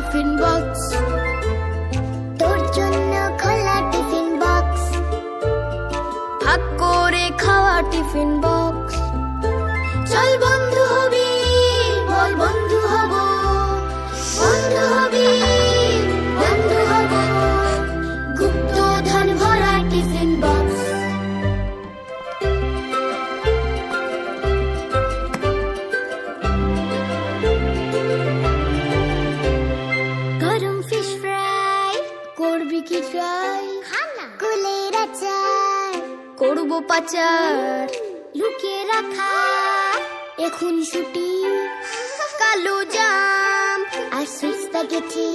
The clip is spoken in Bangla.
টিফিন বক্স, তোর জন্য খোলা টিফিন বক্স, ভাগ করে খাওয়া টিফিন বক্স। চল বন্ধু হবি, বল বন্ধু হব, বন্ধু হবি, বন্ধু হব, গুপ্তধন ভরা টিফিন বক্স। গরম ফিশ ফ্রাই করবি কি ট্রাই? কুলের আচার করবো পাচার, লুকিয়ে রাখা এখন ছুটি, কালো জাম আর সুইচ স্প্যাগেটি।